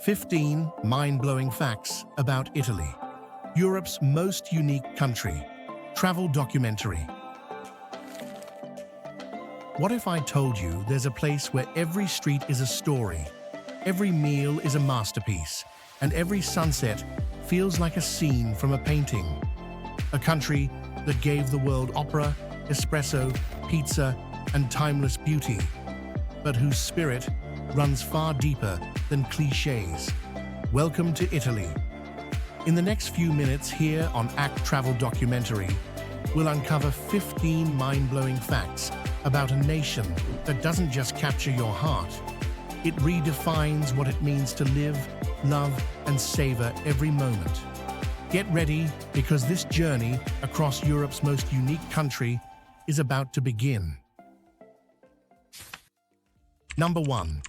15 mind-blowing facts about Italy, Europe's most unique country. Travel documentary. What if I told you there's a place where every street is a story, every meal is a masterpiece, and every sunset feels like a scene from a painting? A country that gave the world opera, espresso, pizza, and timeless beauty, but whose spirit runs far deeper than cliches. Welcome to Italy. In the next few minutes here on Travel Documentary, we'll uncover 15 mind-blowing facts about a nation that doesn't just capture your heart. It redefines what it means to live, love, and savor every moment. Get ready, because this journey across Europe's most unique country is about to begin. Number 1.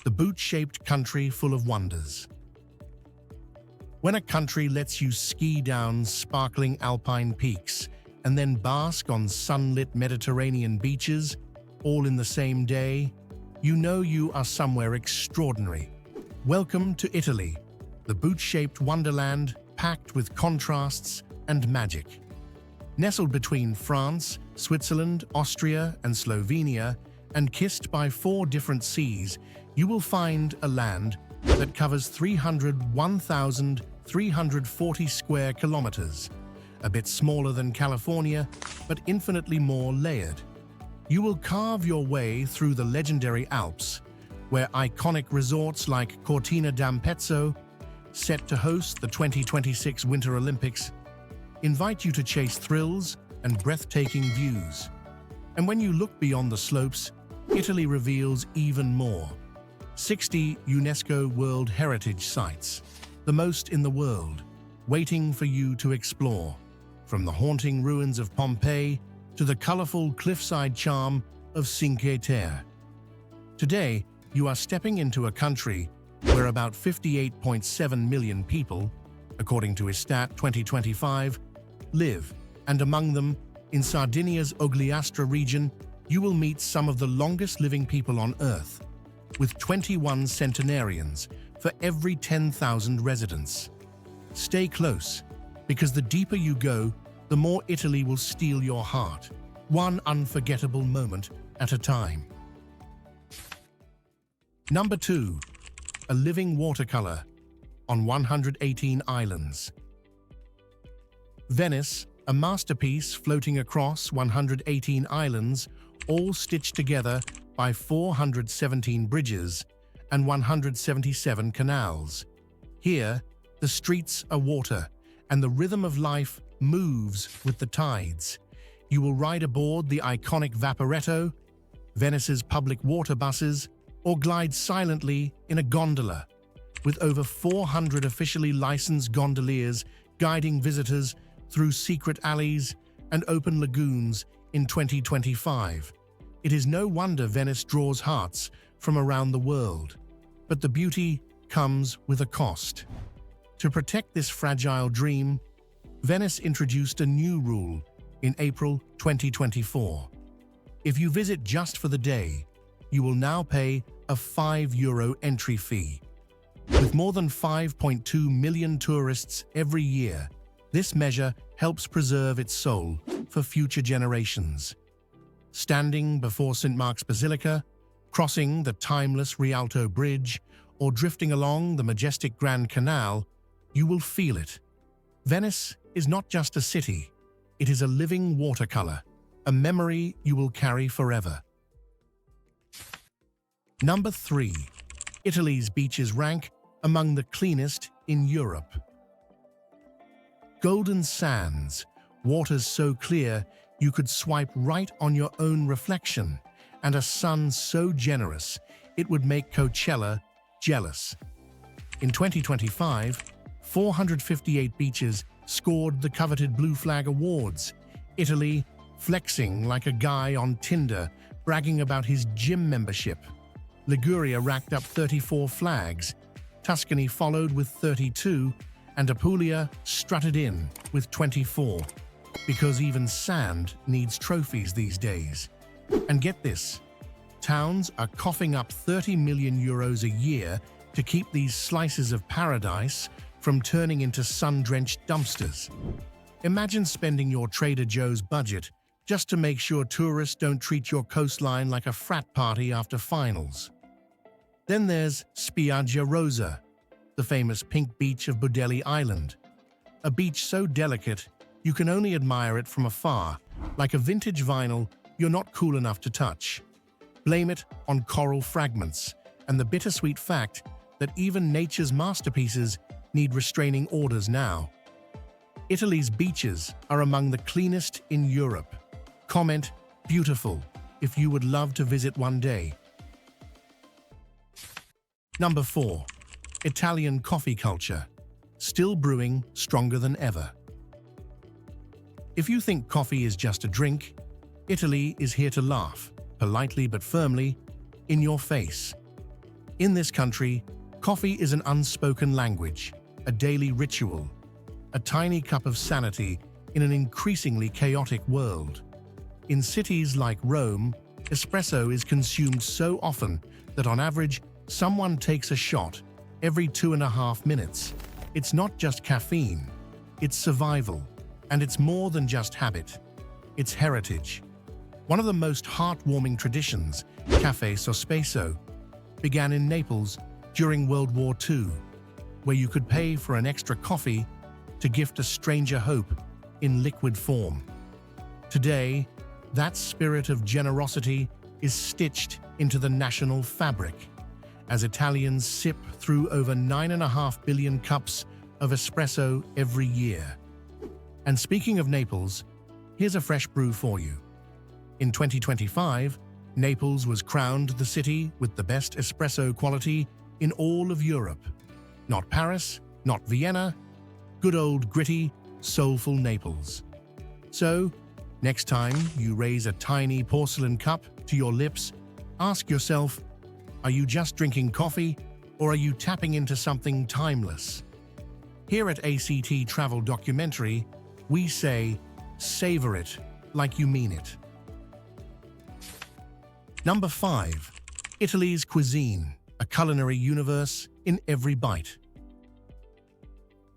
The boot-shaped country full of wonders. When a country lets you ski down sparkling alpine peaks and then bask on sunlit Mediterranean beaches, all in the same day, you know you are somewhere extraordinary. Welcome to Italy, the boot-shaped wonderland packed with contrasts and magic. Nestled between France, Switzerland, Austria, and Slovenia, and kissed by 4 different seas, you will find a land that covers 301,340 square kilometers. A bit smaller than California, but infinitely more layered. You will carve your way through the legendary Alps, where iconic resorts like Cortina d'Ampezzo, set to host the 2026 Winter Olympics, invite you to chase thrills and breathtaking views. And when you look beyond the slopes, Italy reveals even more. 60 UNESCO World Heritage Sites, the most in the world, waiting for you to explore. From the haunting ruins of Pompeii to the colorful cliffside charm of Cinque Terre. Today, you are stepping into a country where about 58.7 million people, according to Istat 2025, live, and among them, in Sardinia's Ogliastra region, you will meet some of the longest living people on Earth, with 21 centenarians for every 10,000 residents. Stay close, because the deeper you go, the more Italy will steal your heart, one unforgettable moment at a time. Number 2. A living watercolor on 118 islands. Venice, a masterpiece floating across 118 islands, all stitched together by 417 bridges and 177 canals. Here, the streets are water, and the rhythm of life moves with the tides. You will ride aboard the iconic Vaporetto, Venice's public water buses, or glide silently in a gondola, with over 400 officially licensed gondoliers guiding visitors through secret alleys and open lagoons in 2025. It is no wonder Venice draws hearts from around the world. But the beauty comes with a cost. To protect this fragile dream, Venice introduced a new rule in April 2024. If you visit just for the day, you will now pay a €5 entry fee. With more than 5.2 million tourists every year, this measure helps preserve its soul for future generations. Standing before St. Mark's Basilica, crossing the timeless Rialto Bridge, or drifting along the majestic Grand Canal, you will feel it. Venice is not just a city, it is a living watercolor, a memory you will carry forever. Number 3. Italy's beaches rank among the cleanest in Europe. Golden sands, waters so clear you could swipe right on your own reflection, and a sun so generous it would make Coachella jealous. In 2025, 458 beaches scored the coveted Blue Flag Awards. Italy flexing like a guy on Tinder, bragging about his gym membership. Liguria racked up 34 flags, Tuscany followed with 32, and Apulia strutted in with 24. Because even sand needs trophies these days. And get this, towns are coughing up €30 million a year to keep these slices of paradise from turning into sun-drenched dumpsters. Imagine spending your Trader Joe's budget just to make sure tourists don't treat your coastline like a frat party after finals. Then there's Spiaggia Rosa, the famous pink beach of Budeli Island. A beach so delicate you can only admire it from afar, like a vintage vinyl you're not cool enough to touch. Blame it on coral fragments and the bittersweet fact that even nature's masterpieces need restraining orders now. Italy's beaches are among the cleanest in Europe. Comment "beautiful" if you would love to visit one day. Number 4. Italian coffee culture. Still brewing, stronger than ever. If you think coffee is just a drink, Italy is here to laugh, politely but firmly, in your face. In this country, coffee is an unspoken language, a daily ritual, a tiny cup of sanity in an increasingly chaotic world. In cities like Rome, espresso is consumed so often that on average, someone takes a shot every 2.5 minutes. It's not just caffeine, it's survival, and it's more than just habit. It's heritage. One of the most heartwarming traditions, Caffè Sospeso, began in Naples during World War II, where you could pay for an extra coffee to gift a stranger hope in liquid form. Today, that spirit of generosity is stitched into the national fabric, as Italians sip through over 9.5 billion cups of espresso every year. And speaking of Naples, here's a fresh brew for you. In 2025, Naples was crowned the city with the best espresso quality in all of Europe. Not Paris, not Vienna, good old gritty, soulful Naples. So, next time you raise a tiny porcelain cup to your lips, ask yourself, are you just drinking coffee, or are you tapping into something timeless? Here at ACT Travel Documentary, we say, savor it like you mean it. Number 5. Italy's cuisine, a culinary universe in every bite.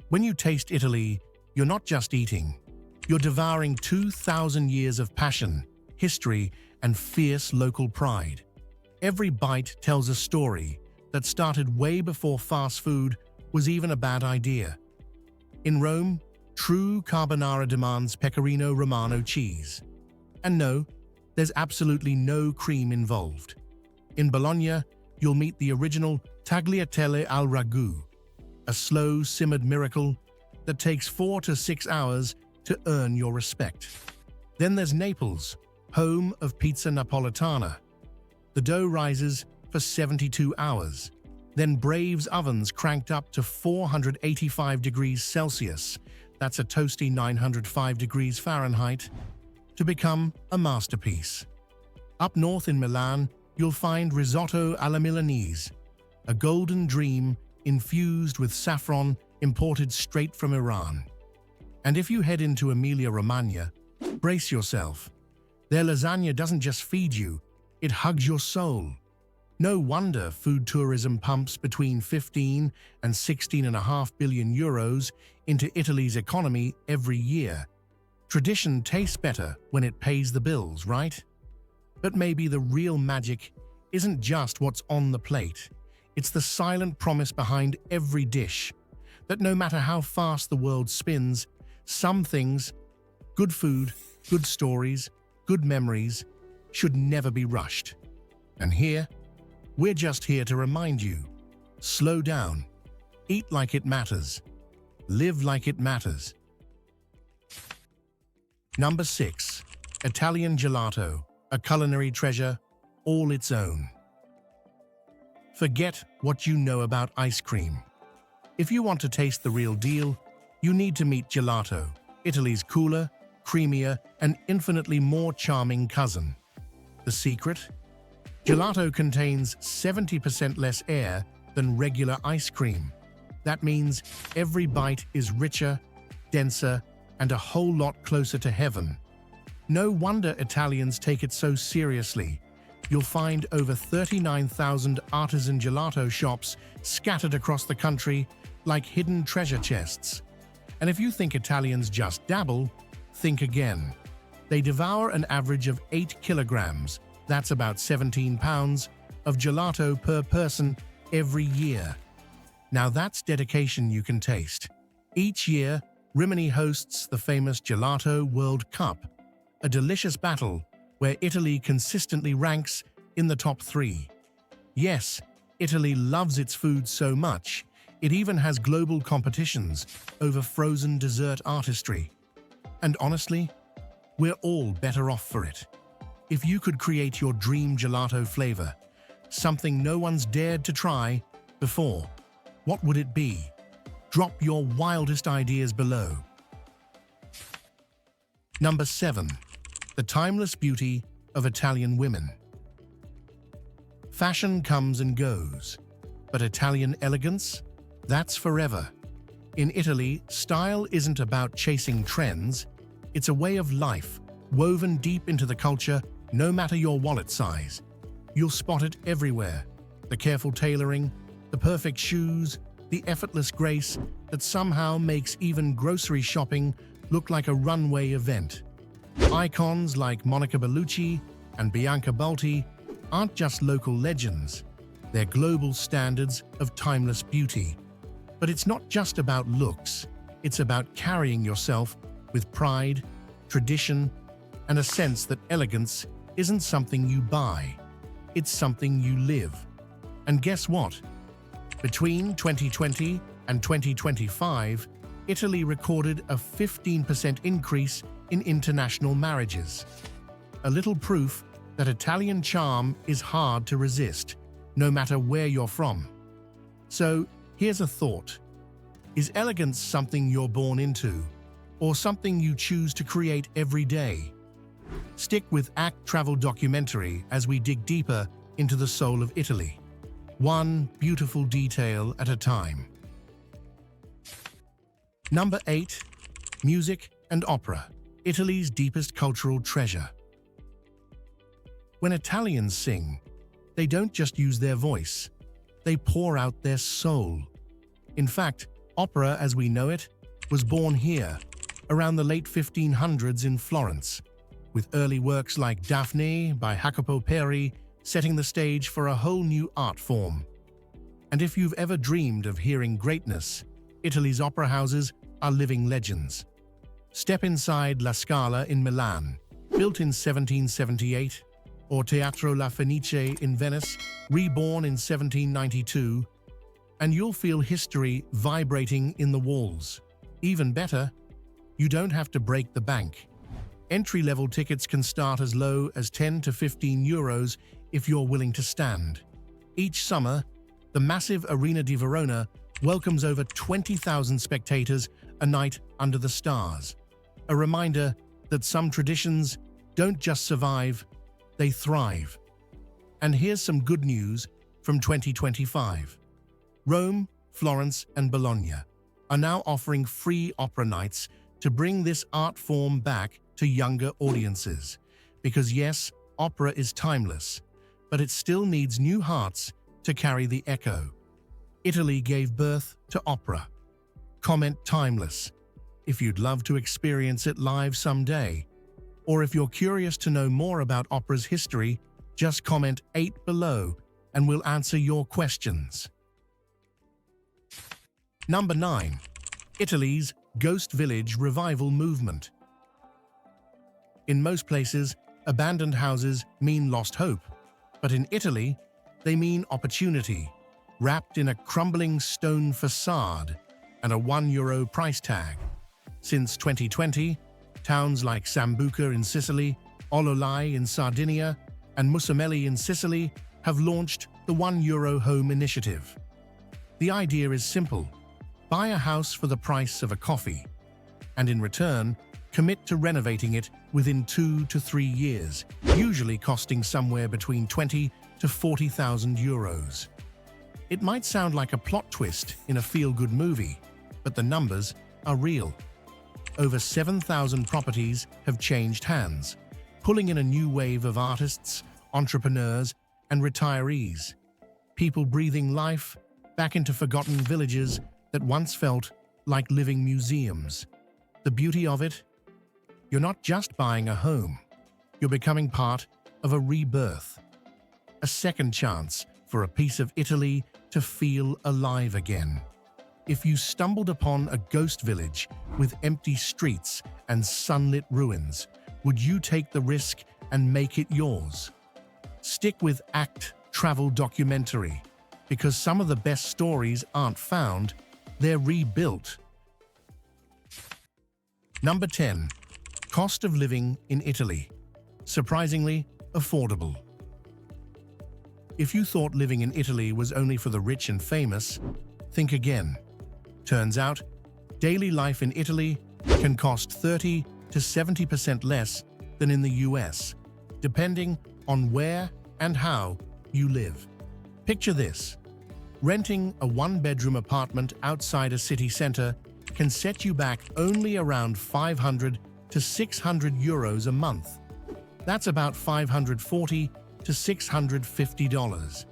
When you taste Italy, you're not just eating. You're devouring 2,000 years of passion, history, and fierce local pride. Every bite tells a story that started way before fast food was even a bad idea. In Rome, true carbonara demands pecorino romano cheese. And no, there's absolutely no cream involved. In Bologna, you'll meet the original tagliatelle al ragù, a slow, simmered miracle that takes 4 to 6 hours to earn your respect. Then there's Naples, home of pizza napolitana. The dough rises for 72 hours, then braves ovens cranked up to 485 degrees Celsius, that's a toasty 905 degrees Fahrenheit, to become a masterpiece. Up north in Milan, you'll find risotto alla Milanese, a golden dream infused with saffron imported straight from Iran. And if you head into Emilia-Romagna, brace yourself. Their lasagna doesn't just feed you, it hugs your soul. No wonder food tourism pumps between 15 and 16.5 billion euros into Italy's economy every year. Tradition tastes better when it pays the bills, right? But maybe the real magic isn't just what's on the plate. It's the silent promise behind every dish, that no matter how fast the world spins, some things, good food, good stories, good memories, should never be rushed. And here, we're just here to remind you, slow down, eat like it matters, live like it matters. Number 6. Italian gelato, a culinary treasure all its own. Forget what you know about ice cream. If you want to taste the real deal, you need to meet gelato, Italy's cooler, creamier, and infinitely more charming cousin. The secret? Gelato contains 70% less air than regular ice cream. That means every bite is richer, denser, and a whole lot closer to heaven. No wonder Italians take it so seriously. you'll find over 39,000 artisan gelato shops scattered across the country like hidden treasure chests. And if you think Italians just dabble, think again. They devour an average of 8 kilograms, that's about 17 pounds, of gelato per person every year. Now that's dedication you can taste. Each year, Rimini hosts the famous Gelato World Cup, a delicious battle where Italy consistently ranks in the top 3. Yes, Italy loves its food so much, it even has global competitions over frozen dessert artistry. And honestly, we're all better off for it. If you could create your dream gelato flavor, something no one's dared to try before, what would it be? Drop your wildest ideas below. Number 7. The timeless beauty of Italian women. Fashion comes and goes, but Italian elegance? That's forever. In Italy, style isn't about chasing trends, it's a way of life, woven deep into the culture, no matter your wallet size. You'll spot it everywhere. The careful tailoring, the perfect shoes, the effortless grace that somehow makes even grocery shopping look like a runway event. Icons like Monica Bellucci and Bianca Balti aren't just local legends, they're global standards of timeless beauty. But it's not just about looks, it's about carrying yourself with pride, tradition, and a sense that elegance isn't something you buy, it's something you live. And guess what? Between 2020 and 2025, Italy recorded a 15% increase in international marriages. A little proof that Italian charm is hard to resist, no matter where you're from. So, here's a thought. Is elegance something you're born into, or something you choose to create every day? Stick with Act Travel Documentary as we dig deeper into the soul of Italy, one beautiful detail at a time. Number 8. Music and opera, Italy's deepest cultural treasure. When Italians sing, they don't just use their voice, they pour out their soul. In fact, opera as we know it was born here, around the late 1500s in Florence, with early works like Daphne by Jacopo Peri setting the stage for a whole new art form. And if you've ever dreamed of hearing greatness, Italy's opera houses are living legends. Step inside La Scala in Milan, built in 1778, or Teatro La Fenice in Venice, reborn in 1792, and you'll feel history vibrating in the walls. Even better, you don't have to break the bank. Entry-level tickets can start as low as 10 to 15 euros if you're willing to stand. Each summer, the massive Arena di Verona welcomes over 20,000 spectators a night under the stars. A reminder that some traditions don't just survive, they thrive. And here's some good news from 2025. Rome, Florence, and Bologna are now offering free opera nights to bring this art form back to younger audiences. Because yes, opera is timeless, but it still needs new hearts to carry the echo. Italy gave birth to opera. Comment timeless if you'd love to experience it live someday. Or if you're curious to know more about opera's history, just comment 8 below and we'll answer your questions. Number 9. Italy's Ghost Village Revival Movement. In most places, abandoned houses mean lost hope, but in Italy, they mean opportunity, wrapped in a crumbling stone facade and a €1 price tag. Since 2020, towns like Sambuca in Sicily, Ololai in Sardinia, and Musamelli in Sicily have launched the €1 Home Initiative. The idea is simple. Buy a house for the price of a coffee, and in return, commit to renovating it within 2 to 3 years, usually costing somewhere between 20 to 40,000 euros. It might sound like a plot twist in a feel-good movie, but the numbers are real. Over 7,000 properties have changed hands, pulling in a new wave of artists, entrepreneurs, and retirees. People breathing life back into forgotten villages that once felt like living museums. The beauty of it? You're not just buying a home. You're becoming part of a rebirth. A second chance for a piece of Italy to feel alive again. If you stumbled upon a ghost village with empty streets and sunlit ruins, would you take the risk and make it yours? Stick with Travel Documentary, because some of the best stories aren't found, they're rebuilt. Number 10. Cost of living in Italy. Surprisingly affordable. If you thought living in Italy was only for the rich and famous, think again. Turns out, daily life in Italy can cost 30 to 70% less than in the US, depending on where and how you live. Picture this. Renting a one-bedroom apartment outside a city center can set you back only around 500 to 600 euros a month. That's about $540 to $650.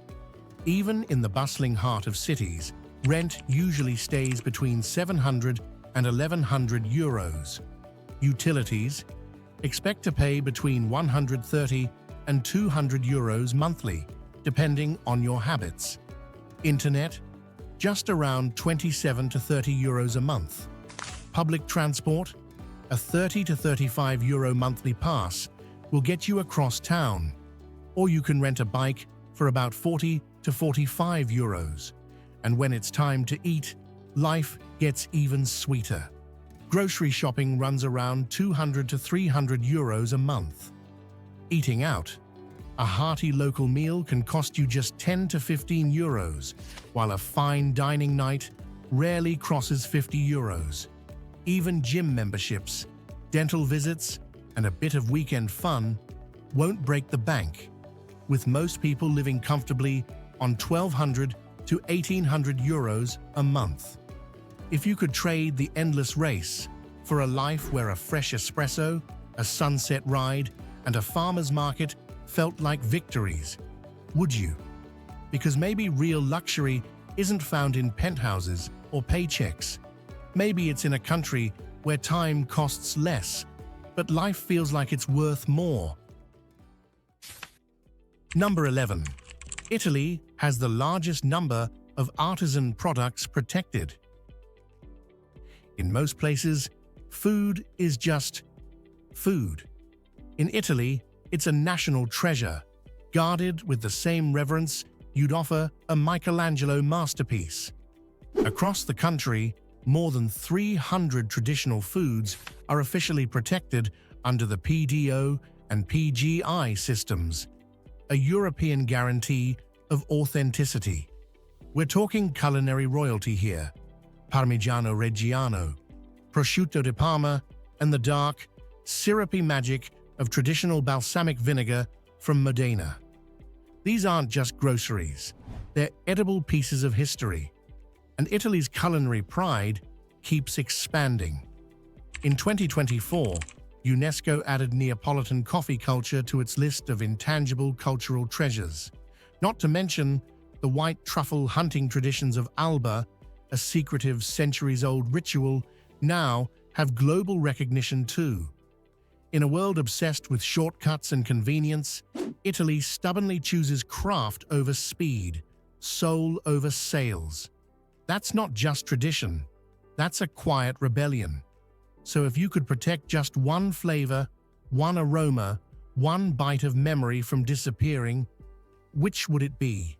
Even in the bustling heart of cities, rent usually stays between 700 and 1100 euros. Utilities, expect to pay between 130 and 200 euros monthly, depending on your habits. Internet, just around 27 to 30 euros a month. Public transport, a 30 to 35 euro monthly pass will get you across town, or you can rent a bike for about 40 to 45 euros. And when it's time to eat, life gets even sweeter. Grocery shopping runs around 200 to 300 euros a month. Eating out, a hearty local meal can cost you just 10 to 15 euros, while a fine dining night rarely crosses 50 euros. Even gym memberships, dental visits, and a bit of weekend fun won't break the bank, with most people living comfortably on 1,200 to 1,800 euros a month. If you could trade the endless race for a life where a fresh espresso, a sunset ride, and a farmer's market felt like victories, would you? Because maybe real luxury isn't found in penthouses or paychecks. Maybe it's in a country where time costs less, but life feels like it's worth more. Number 11. Italy has the largest number of artisan products protected. In most places, food is just food. In Italy, it's a national treasure, guarded with the same reverence you'd offer a Michelangelo masterpiece. Across the country, more than 300 traditional foods are officially protected under the PDO and PGI systems, a European guarantee of authenticity. We're talking culinary royalty here: Parmigiano Reggiano, prosciutto di Parma, and the dark, syrupy magic of traditional balsamic vinegar from Modena. These aren't just groceries, they're edible pieces of history. And Italy's culinary pride keeps expanding. In 2024, UNESCO added Neapolitan coffee culture to its list of intangible cultural treasures, not to mention the white truffle hunting traditions of Alba, a secretive centuries-old ritual, now have global recognition too. In a world obsessed with shortcuts and convenience, Italy stubbornly chooses craft over speed, soul over sales. That's not just tradition, that's a quiet rebellion. So if you could protect just one flavor, one aroma, one bite of memory from disappearing, which would it be?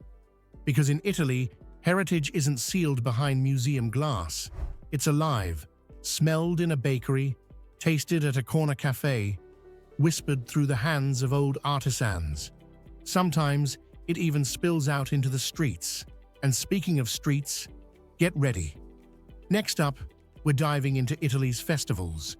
Because in Italy, heritage isn't sealed behind museum glass. It's alive, smelled in a bakery, tasted at a corner cafe, whispered through the hands of old artisans. Sometimes it even spills out into the streets. And speaking of streets, get ready. Next up, we're diving into Italy's festivals,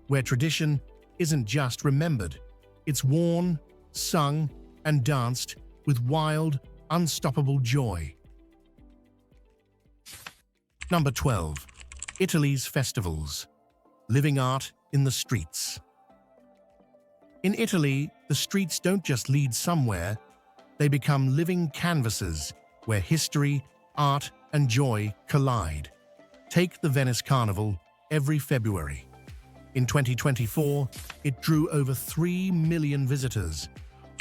where tradition isn't just remembered, it's worn, sung, and danced with wild, unstoppable joy. Number 12. Italy's festivals. Living art in the streets. In Italy, the streets don't just lead somewhere, they become living canvases where history, art, and joy collide. Take the Venice Carnival every February. In 2024, it drew over 3 million visitors,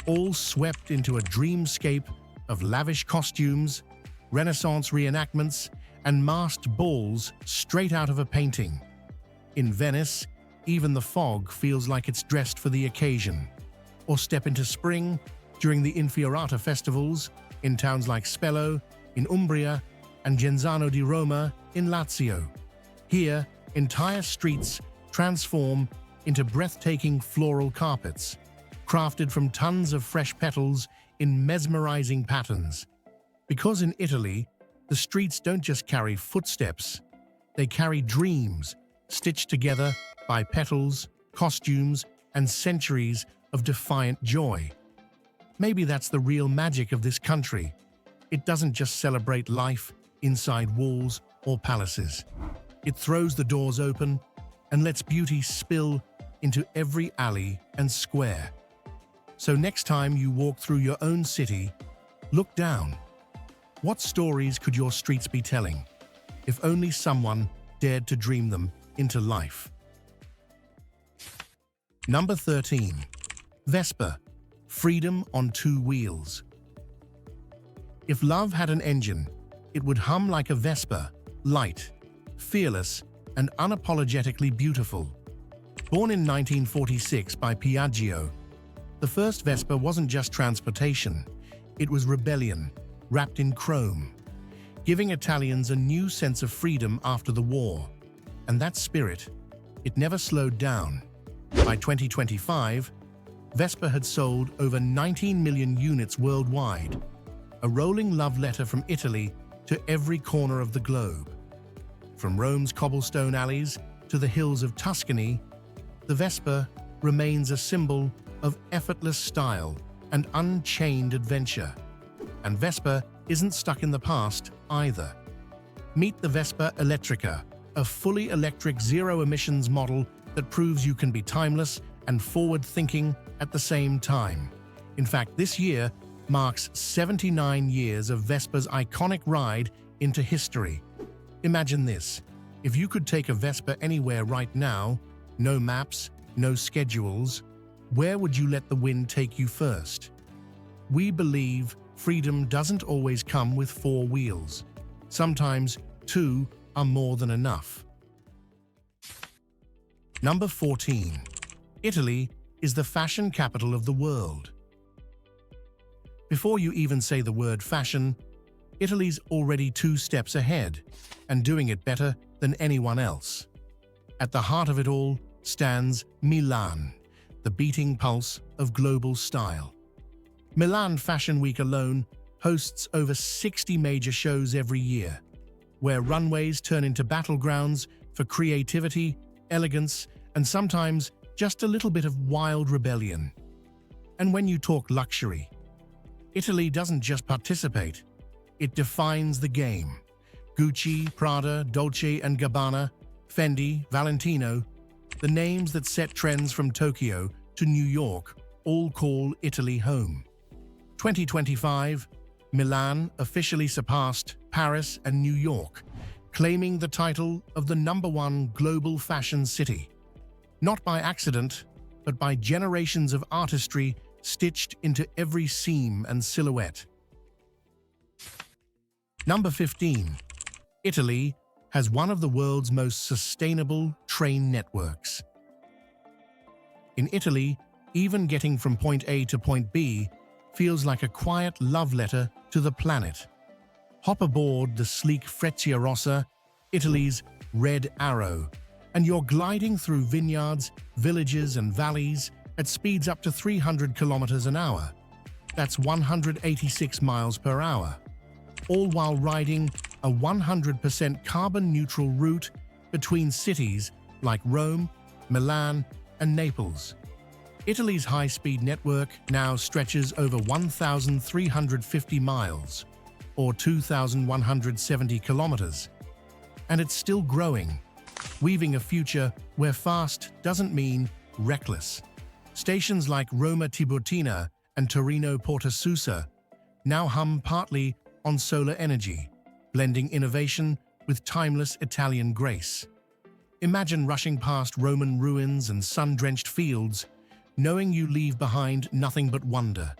all swept into a dreamscape of lavish costumes, Renaissance reenactments, and masked balls straight out of a painting. In Venice, even the fog feels like it's dressed for the occasion. Or step into spring during the Infiorata festivals in towns like Spello, in Umbria, and Genzano di Roma in Lazio. Here, entire streets transform into breathtaking floral carpets, crafted from tons of fresh petals in mesmerizing patterns. Because in Italy, the streets don't just carry footsteps, they carry dreams stitched together by petals, costumes, and centuries of defiant joy. Maybe that's the real magic of this country. It doesn't just celebrate life inside walls or palaces. It throws the doors open and lets beauty spill into every alley and square. So next time you walk through your own city, look down. What stories could your streets be telling, if only someone dared to dream them into life? Number 13. Vespa, freedom on two wheels. If love had an engine, it would hum like a Vespa, light, fearless, and unapologetically beautiful. Born in 1946 by Piaggio, the first Vespa wasn't just transportation, it was rebellion, wrapped in chrome, giving Italians a new sense of freedom after the war. And that spirit, it never slowed down. By 2025, Vespa had sold over 19 million units worldwide, a rolling love letter from Italy to every corner of the globe. From Rome's cobblestone alleys to the hills of Tuscany, the Vespa remains a symbol of effortless style and unchained adventure. And Vespa isn't stuck in the past either. Meet the Vespa Elettrica, a fully electric zero-emissions model that proves you can be timeless and forward-thinking at the same time. In fact, this year marks 79 years of Vespa's iconic ride into history. Imagine this: if you could take a Vespa anywhere right now, no maps, no schedules, where would you let the wind take you first? We believe freedom doesn't always come with four wheels. Sometimes two are more than enough. Number 14. Italy is the fashion capital of the world. Before you even say the word fashion, Italy's already 2 steps ahead and doing it better than anyone else. At the heart of it all stands Milan, the beating pulse of global style. Milan Fashion Week alone hosts over 60 major shows every year, where runways turn into battlegrounds for creativity, elegance, and sometimes just a little bit of wild rebellion. And when you talk luxury, Italy doesn't just participate, it defines the game. Gucci, Prada, Dolce & Gabbana, Fendi, Valentino, the names that set trends from Tokyo to New York all call Italy home. 2025, Milan officially surpassed Paris and New York, claiming the title of the #1 global fashion city. Not by accident, but by generations of artistry stitched into every seam and silhouette. Number 15. Italy has one of the world's most sustainable train networks. In Italy, even getting from point A to point B feels like a quiet love letter to the planet. Hop aboard the sleek Frecciarossa, Italy's Red Arrow, and you're gliding through vineyards, villages, and valleys at speeds up to 300 kilometers an hour. That's 186 miles per hour, all while riding a 100% carbon-neutral route between cities like Rome, Milan, and Naples. Italy's high-speed network now stretches over 1,350 miles, or 2,170 kilometers, and it's still growing, weaving a future where fast doesn't mean reckless. Stations like Roma Tiburtina and Torino Porta Susa now hum partly on solar energy, blending innovation with timeless Italian grace. Imagine rushing past Roman ruins and sun-drenched fields, knowing you leave behind nothing but wonder.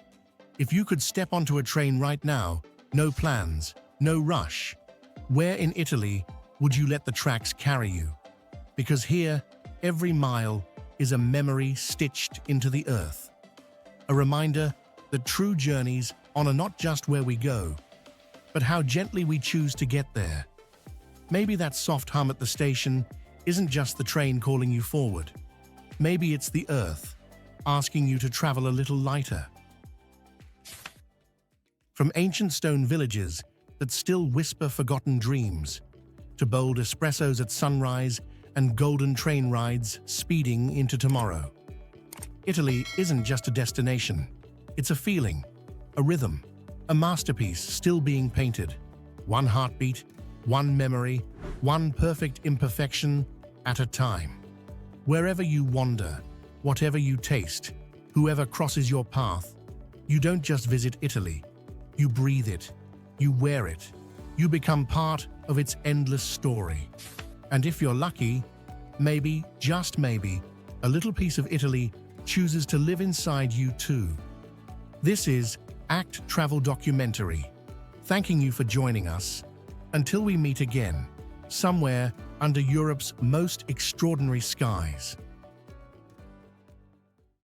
If you could step onto a train right now, no plans, no rush, where in Italy would you let the tracks carry you? Because here, every mile is a memory stitched into the earth. A reminder that true journeys honor not just where we go, but how gently we choose to get there. Maybe that soft hum at the station isn't just the train calling you forward. Maybe it's the earth, asking you to travel a little lighter. From ancient stone villages that still whisper forgotten dreams, to bold espressos at sunrise and golden train rides speeding into tomorrow. Italy isn't just a destination. It's a feeling, a rhythm, a masterpiece still being painted. One heartbeat, one memory, one perfect imperfection at a time. Wherever you wander, whatever you taste, whoever crosses your path, you don't just visit Italy. You breathe it, you wear it, you become part of its endless story. And if you're lucky, maybe, just maybe, a little piece of Italy chooses to live inside you too. This is ACT Travel Documentary, thanking you for joining us. Until we meet again, somewhere under Europe's most extraordinary skies.